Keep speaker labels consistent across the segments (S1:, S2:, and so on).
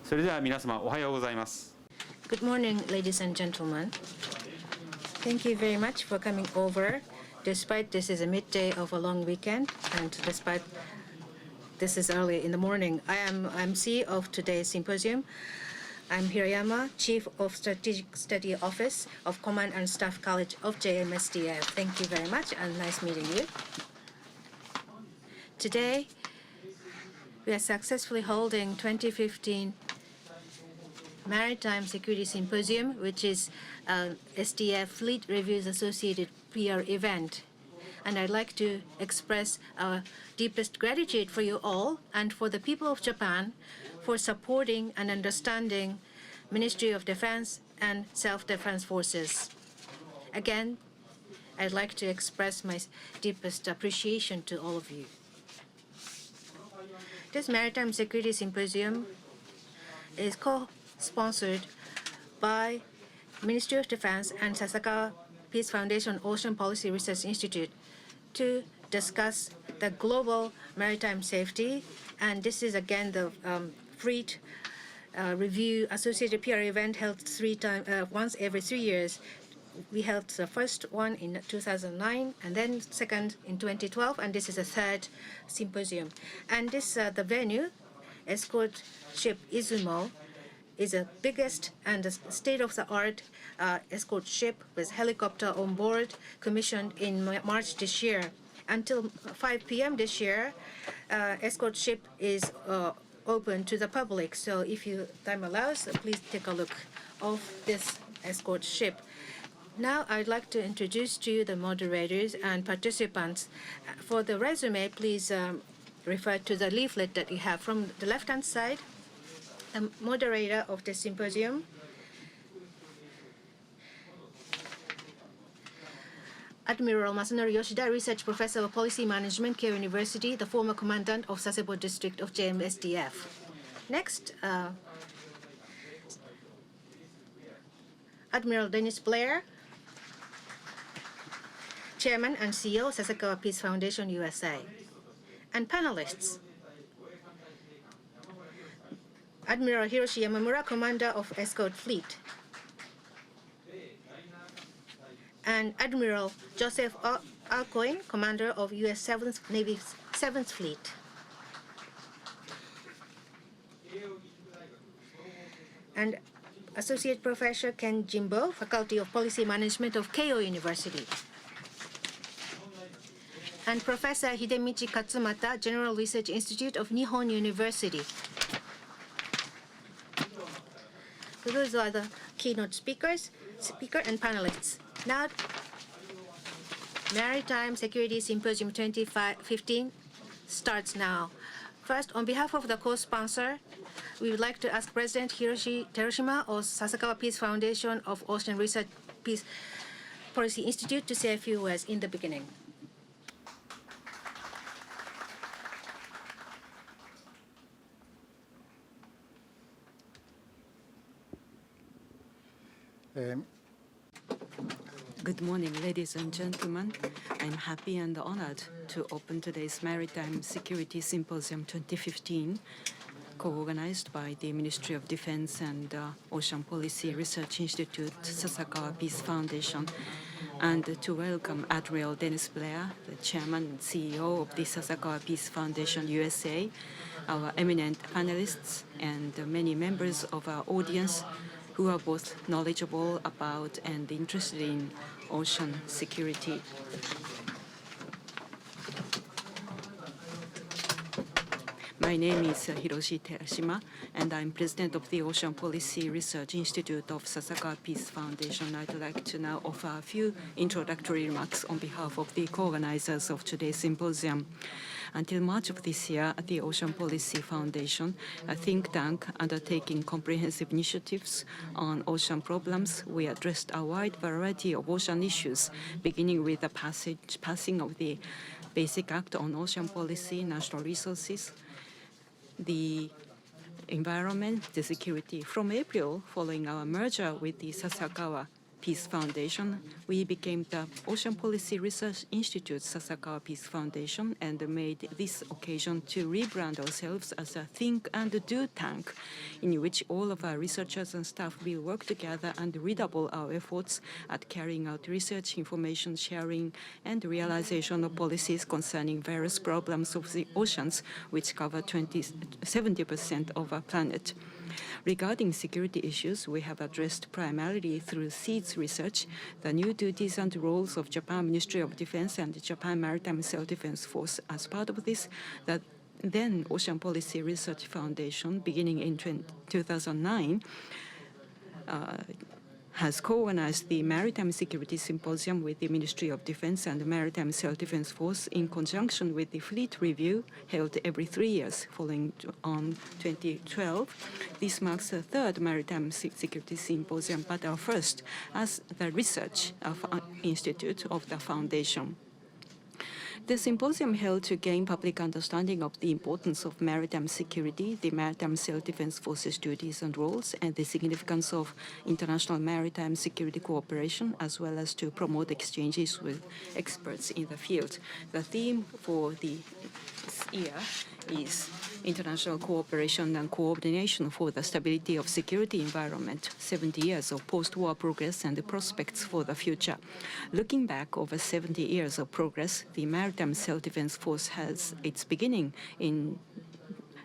S1: それでは皆様おはようございます。
S2: Good morning, ladies and gentlemen. Thank you very much for coming over, despite this is a midday of a long weekend, and despite this is early in the morning. I am MC of today's symposium. I'm Hirayama, Chief of Strategic Study Office of Command and Staff College of JMSDF. Thank you very much, and nice meeting you. Today, we are successfully holding 2015 Maritime Security Symposium, which is SDF Fleet Reviews Associated PR event. And I'd like to express our deepest gratitude for you all and for the people of Japan for supporting and understanding Ministry of Defense and Self-Defense Forces. Again, I'd like to express my deepest appreciation to all of you. This Maritime Security Symposium is co-sponsored by Ministry of Defense and Sasakawa Peace Foundation Ocean Policy Research Institute to discuss the global maritime safety. And this is again the Fleet Review Associated PR event held once every 3 years. We held the first one in 2009, and then second in 2012, and this is the third symposium. And this the venue, escort ship Izumo, is the biggest and the state-of-the-art escort ship with helicopter on board, commissioned in March this year. Until 5 p.m. this year, escort ship is open to the public. So if time allows, please take a look of this escort ship. Now I'd like to introduce to you the moderators and participants. For the resume, please refer to the leaflet that you have. From the left-hand side, the moderator of the symposium, Admiral Masanori Yoshida, Research Professor of Policy Management, Keio University, the former commandant of Sasebo District of JMSDF. Next, Admiral Dennis Blair, Chairman and CEO, Sasakawa Peace Foundation, USA. And panelists, Admiral Hiroshi Yamamura, Commander of Escort Fleet, and Admiral Joseph Alcoin, Commander of U.S. 7th Navy 7th Fleet. And Associate Professor Ken Jimbo, Faculty of Policy Management of Keio University. And Professor Hidemichi Katsumata, General Research Institute of Nihon University. So those are the keynote speaker and panelists. Now, Maritime Security Symposium 2015 starts now. First, on behalf of the co-sponsor, we would like to ask President Hiroshi Terushima of Sasakawa Peace Foundation of Ocean Research Peace Policy Institute to say a few words in the beginning.
S3: Good morning, ladies and gentlemen. I'm happy and honored to open today's Maritime Security Symposium 2015, co-organized by the Ministry of Defense and Ocean Policy Research Institute, Sasakawa Peace Foundation, and to welcome Admiral Dennis Blair, the Chairman and CEO of the Sasakawa Peace Foundation USA, our eminent panelists, and many members of our audience who are both knowledgeable about and interested in ocean security. My name is Hiroshi Terushima, and I'm president of the Ocean Policy Research Institute of Sasakawa Peace Foundation. I'd like to now offer a few introductory remarks on behalf of the co-organizers of today's symposium. Until March of this year, at the Ocean Policy Foundation, a think tank undertaking comprehensive initiatives on ocean problems, we addressed a wide variety of ocean issues, beginning with the passing of the Basic Act on Ocean Policy, National Resources, the environment, the security. From April, following our merger with the Sasakawa Peace Foundation, we became the Ocean Policy Research Institute Sasakawa Peace Foundation and made this occasion to rebrand ourselves as a think and do tank, in which all of our researchers and staff will work together and redouble our efforts at carrying out research, information sharing, and realization of policies concerning various problems of the oceans, which cover 70% of our planet. Regarding security issues, we have addressed primarily through SEEDS research the new duties and roles of Japan Ministry of Defense and the Japan Maritime Self-Defense Force. As part of this, the then Ocean Policy Research Foundation, beginning in 2009, has co-organized the Maritime Security Symposium with the Ministry of Defense and the Maritime Self-Defense Force in conjunction with the Fleet Review held every 3 years, following on 2012. This marks the third Maritime Security Symposium, but our first as the research institute of the foundation. The symposium held to gain public understanding of the importance of maritime security, the Maritime Self-Defense Forces duties and roles, and the significance of international maritime security cooperation, as well as to promote exchanges with experts in the field. The theme for this year is international cooperation and coordination for the stability of security environment, 70 years of post-war progress and the prospects for the future. Looking back over 70 years of progress, the Maritime Self-Defense Force has its beginning in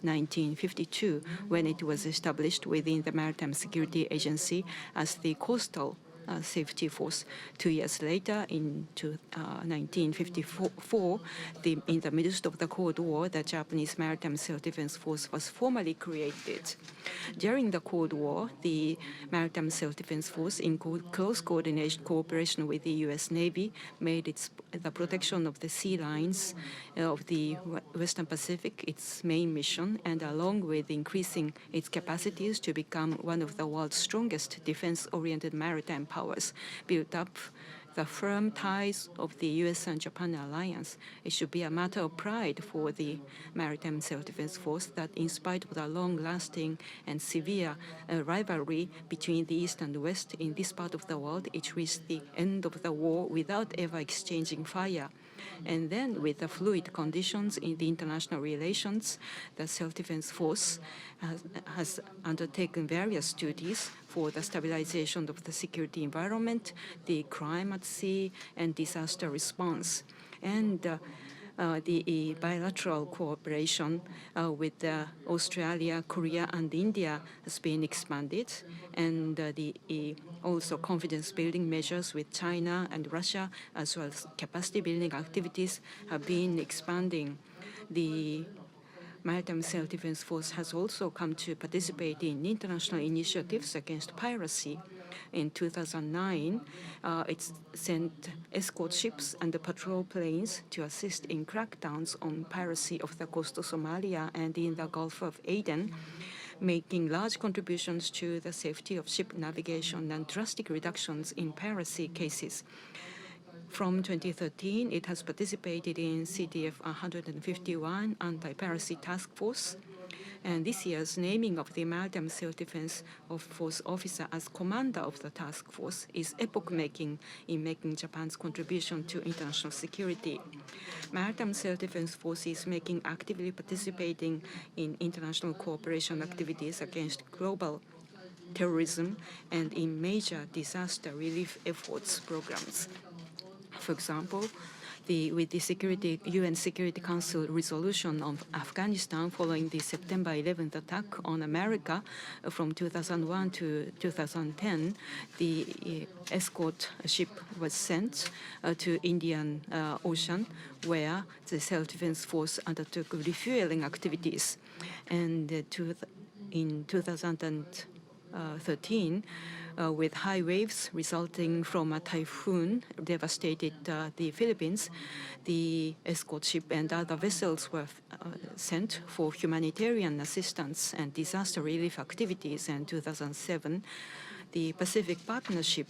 S3: 1952, when it was established within the Maritime Security Agency as the Coastal Safety Force. 2 years later, in 1954, in the midst of the Cold War, the Japanese Maritime Self-Defense Force was formally created. During the Cold War, the Maritime Self-Defense Force, in close cooperation with the U.S. Navy, made the protection of the sea lines of the Western Pacific its main mission, and along with increasing its capacities to become one of the world's strongest defense-oriented maritime powers, built up the firm ties of the U.S. and Japan alliance. It should be a matter of pride for the Maritime Self-Defense Force that, in spite of the long-lasting and severe rivalry between the East and the West in this part of the world, it reached the end of the war without ever exchanging fire. And then, with the fluid conditions in the international relations, the Self-Defense Force has undertaken various duties for the stabilization of the security environment, the crime at sea, and disaster response. And the bilateral cooperation with Australia, Korea, and India has been expanded, and also confidence-building measures with China and Russia, as well as capacity-building activities, have been expanding. The Maritime Self-Defense Force has also come to participate in international initiatives against piracy. In 2009, it sent escort ships and patrol planes to assist in crackdowns on piracy off the coast of Somalia and in the Gulf of Aden, making large contributions to the safety of ship navigation and drastic reductions in piracy cases. From 2013, it has participated in CDF 151 Anti-Piracy Task Force, and this year's naming of the Maritime Self-Defense Force officer as commander of the task force is epoch-making in making Japan's contribution to international security. Maritime Self-Defense Force is actively participating in international cooperation activities against global terrorism and in major disaster relief efforts programs. For example, with the UN Security Council resolution on Afghanistan following the September 11th attack on America from 2001 to 2010, the escort ship was sent to Indian Ocean, where the Self-Defense Force undertook refueling activities. And in 2013, with high waves resulting from a typhoon devastated the Philippines, the escort ship and other vessels were sent for humanitarian assistance and disaster relief activities. In 2007, The Pacific Partnership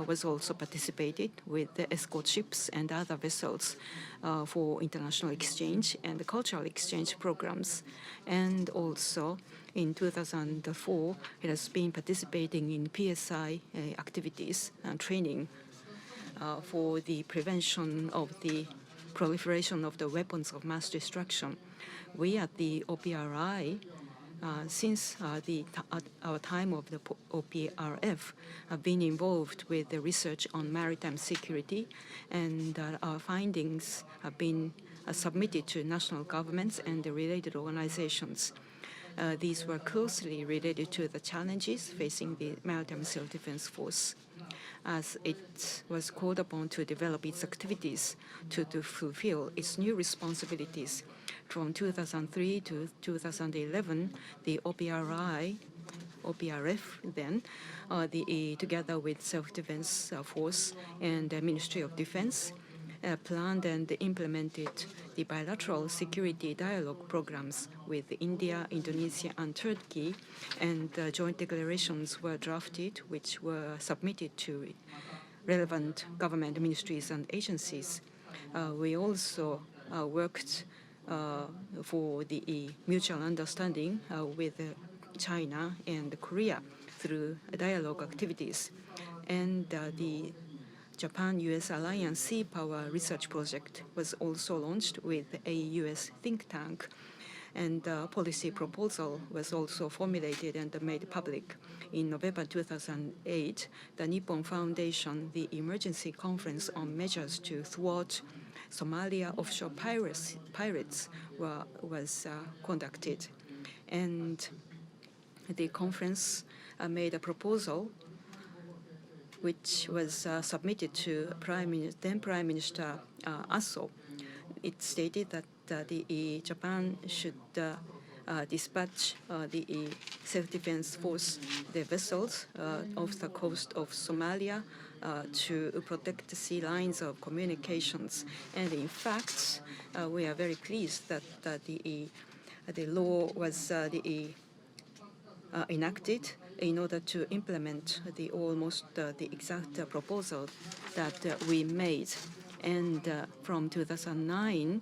S3: was also participated with the escort ships and other vessels for international exchange and cultural exchange programs. And also in 2004, it has been participating in PSI activities and training for the prevention of the proliferation of the weapons of mass destruction. We at the OPRI, since our time of the OPRF, have been involved with the research on maritime security, and our findings have been submitted to national governments and the related organizations. These were closely related to the challenges facing the Maritime Self-Defense Force, as it was called upon to develop its activities to fulfill its new responsibilities. From 2003 to 2011, the OPRF then, together with Self-Defense Force and the Ministry of Defense, planned and implemented the bilateral security dialogue programs with India, Indonesia, and Turkey, and joint declarations were drafted, which were submitted to relevant government ministries and agencies. We also worked for the mutual understanding with China and Korea through dialogue activities. And the Japan-US Alliance Sea Power Research Project was also launched with a US think tank, and a policy proposal was also formulated and made public. In November 2008, the Nippon Foundation, the Emergency Conference on Measures to Thwart Somalia Offshore Pirates was conducted. And the conference made a proposal which was submitted to then Prime Minister Aso. It stated that Japan should dispatch the self-defense force, the vessels off the coast of Somalia to protect the sea lines of communications. And in fact, we are very pleased that the law was enacted in order to implement the exact proposal that we made. And from 2009,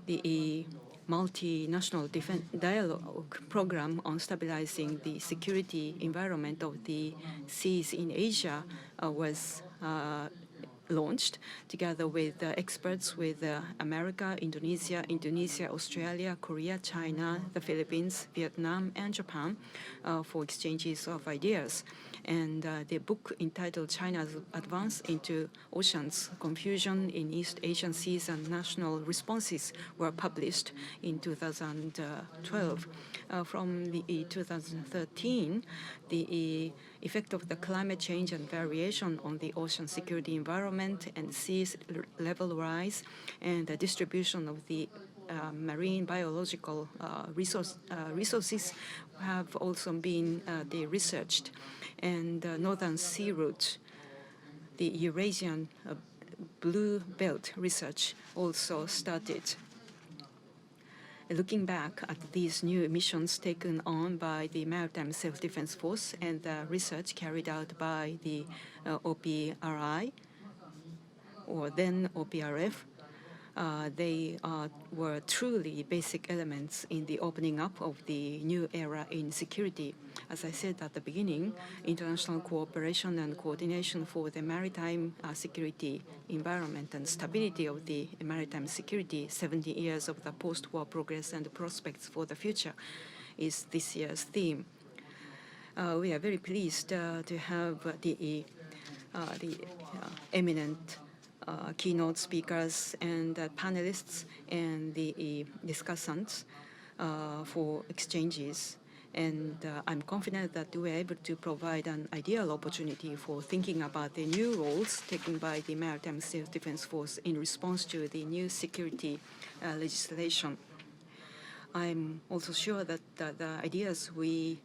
S3: the multinational defense dialogue program on stabilizing the security environment of the seas in Asia was launched together with experts with America, Indonesia, Australia, Korea, China, the Philippines, Vietnam, and Japan for exchanges of ideas. And the book entitled China's Advance into Oceans, Confusion in East Asian Seas and National Responses were published in 2012. From the 2013, the effect of the climate change and variation on the ocean security environment and seas level rise and the distribution of the marine biological resources have also been researched. And Northern Sea Route, the Eurasian Blue Belt research also started. Looking back at these new missions taken on by the Maritime Self-Defense Force and the research carried out by the OPRI, or then OPRF, they were truly basic elements in the opening up of the new era in security. As I said at the beginning, international cooperation and coordination for the maritime security environment and stability of the maritime security, 70 years of the post-war progress and prospects for the future, is this year's theme. We are very pleased to have the eminent keynote speakers and panelists and the discussants for exchanges. And I'm confident that we're able to provide an ideal opportunity for thinking about the new roles taken by the Maritime Self-Defense Force in response to the new security legislation. I'm also sure that the ideas we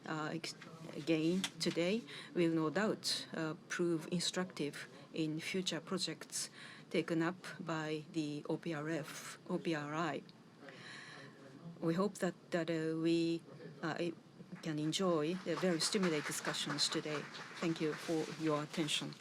S3: gain today will no doubt prove instructive in future projects taken up by the OPRI. We hope that we can enjoy the very stimulating discussions today. Thank you for your attention.